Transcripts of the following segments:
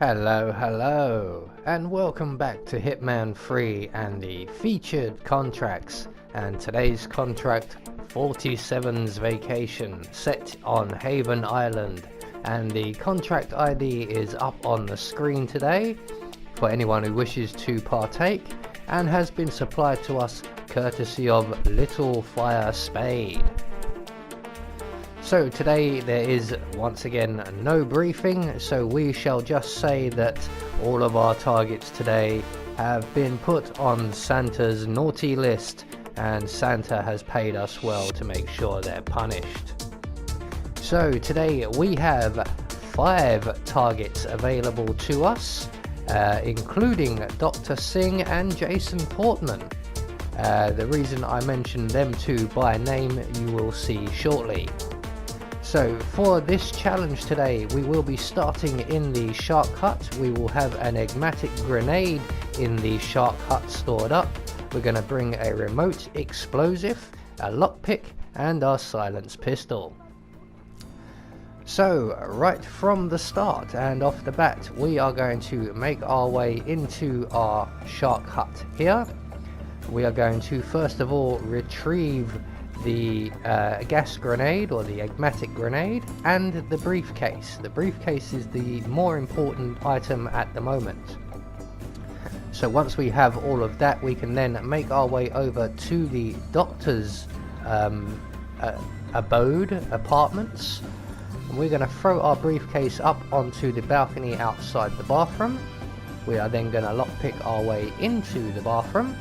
Hello, and welcome back to Hitman 3 and the featured contracts. And today's contract, 47's Vacation, set on Haven Island. And the contract ID is up on the screen today for anyone who wishes to partake, and has been supplied to us courtesy of Little Fire Spade. So today there is once again no briefing, so we shall just say that all of our targets today have been put on Santa's naughty list, and Santa has paid us well to make sure they're punished. So today we have 5 targets available to us, including Dr. Singh and Jason Portman. The reason I mentioned them two by name you will see shortly. So for this challenge today, we will be starting in the shark hut. We will have an enigmatic grenade in the shark hut stored up. We're going to bring a remote explosive, a lockpick, and our silence pistol. So right from the start and off the bat, we are going to make our way into our shark hut here. We are going to first of all retrieve the gas grenade, or the enigmatic grenade, and the briefcase. The briefcase is the more important item at the moment. So once we have all of that, we can then make our way over to the doctor's apartments. And we're going to throw our briefcase up onto the balcony outside the bathroom. We are then going to lockpick our way into the bathroom.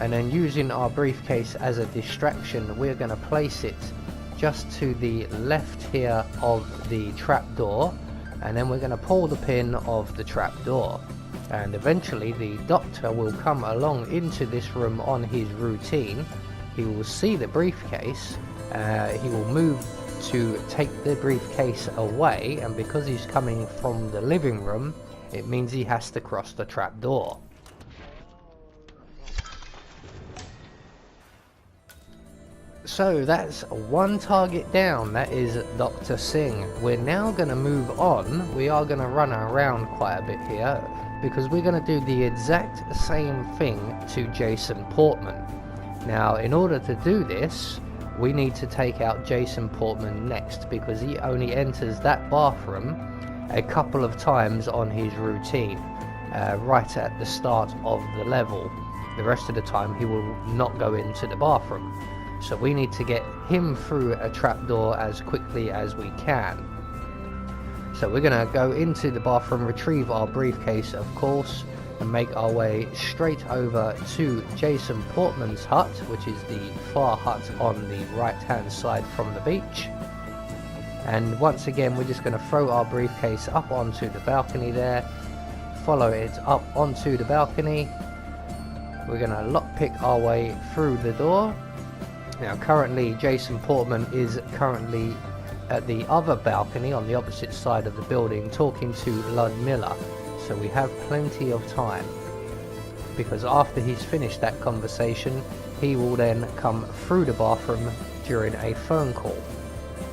And then, using our briefcase as a distraction, we're going to place it just to the left here of the trapdoor, and then we're going to pull the pin of the trapdoor, and eventually the doctor will come along into this room on his routine. He will see the briefcase, he will move to take the briefcase away, and because he's coming from the living room, it means he has to cross the trapdoor. So that's one target down, that is Dr. Singh. We're now going to move on. We are going to run around quite a bit here, because we're going to do the exact same thing to Jason Portman. Now, in order to do this, we need to take out Jason Portman next, because he only enters that bathroom a couple of times on his routine, right at the start of the level. The rest of the time he will not go into the bathroom. So we need to get him through a trapdoor as quickly as we can. So we're going to go into the bathroom, retrieve our briefcase of course, and make our way straight over to Jason Portman's hut, which is the far hut on the right hand side from the beach. And once again we're just going to throw our briefcase up onto the balcony there, follow it up onto the balcony. We're going to lockpick our way through the door. Now currently Jason Portman is currently at the other balcony on the opposite side of the building talking to Ludmilla, so we have plenty of time, because after he's finished that conversation he will then come through the bathroom during a phone call.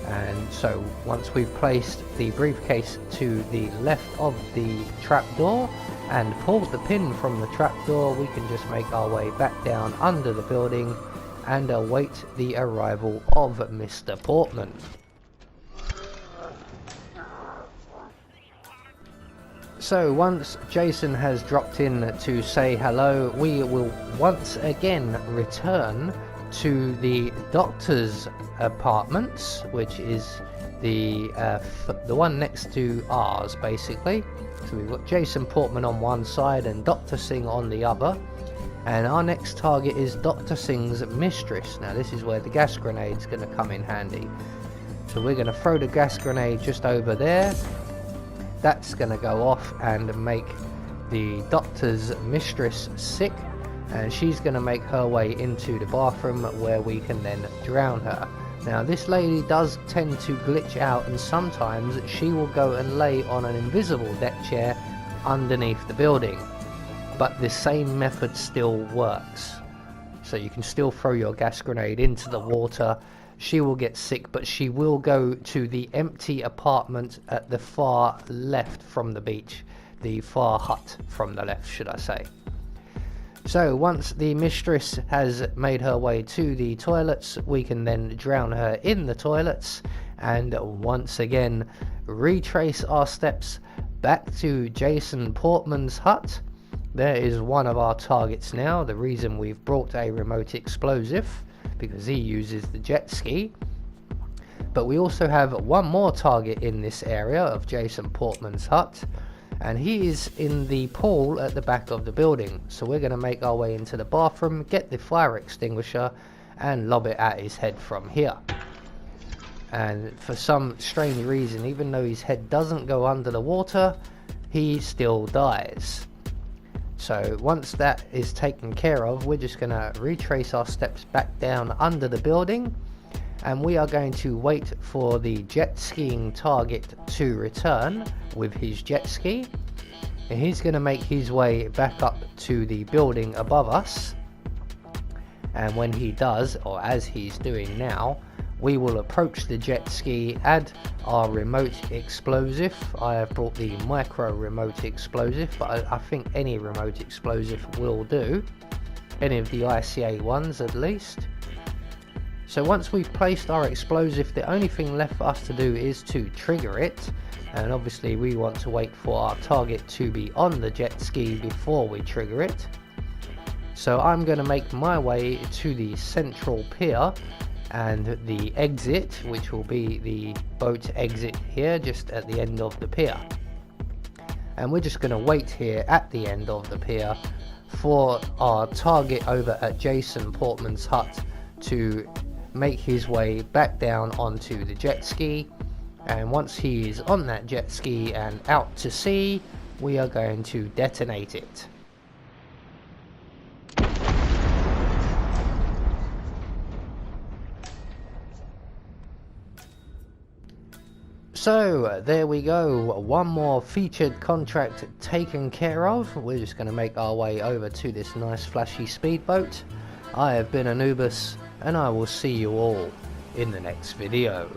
And so once we've placed the briefcase to the left of the trapdoor and pulled the pin from the trapdoor, we can just make our way back down under the building and await the arrival of Mr. Portman. So once Jason has dropped in to say hello, we will once again return to the doctor's apartments, which is the one next to ours basically. So we've got Jason Portman on one side and Dr. Singh on the other. And our next target is Dr. Singh's mistress. Now this is where the gas grenade's going to come in handy. So we're going to throw the gas grenade just over there. That's going to go off and make the doctor's mistress sick. And she's going to make her way into the bathroom where we can then drown her. Now this lady does tend to glitch out, and sometimes she will go and lay on an invisible deck chair underneath the building. But the same method still works. So you can still throw your gas grenade into the water, she will get sick, but she will go to the empty apartment at the far left from the beach. The far hut from the left, should I say. So once the mistress has made her way to the toilets, we can then drown her in the toilets and once again retrace our steps back to Jason Portman's hut. There is one of our targets now. The reason we've brought a remote explosive, because he uses the jet ski. But we also have one more target in this area of Jason Portman's hut, and he is in the pool at the back of the building. So we're going to make our way into the bathroom, get the fire extinguisher and lob it at his head from here. And for some strange reason, even though his head doesn't go under the water, he still dies. So once that is taken care of, we're just going to retrace our steps back down under the building, and we are going to wait for the jet skiing target to return with his jet ski. And he's going to make his way back up to the building above us, and when he does, or as he's doing now, we will approach the jet ski, add our remote explosive. I have brought the micro remote explosive, but I think any remote explosive will do, any of the ICA ones at least. So once we've placed our explosive, the only thing left for us to do is to trigger it, and obviously we want to wait for our target to be on the jet ski before we trigger it. So I'm going to make my way to the central pier and the exit, which will be the boat exit here just at the end of the pier, and we're just going to wait here at the end of the pier for our target over at Jason Portman's hut to make his way back down onto the jet ski. And once he is on that jet ski and out to sea, we are going to detonate it. So there we go, one more featured contract taken care of. We're just going to make our way over to this nice flashy speedboat. I have been Anubis, and I will see you all in the next video.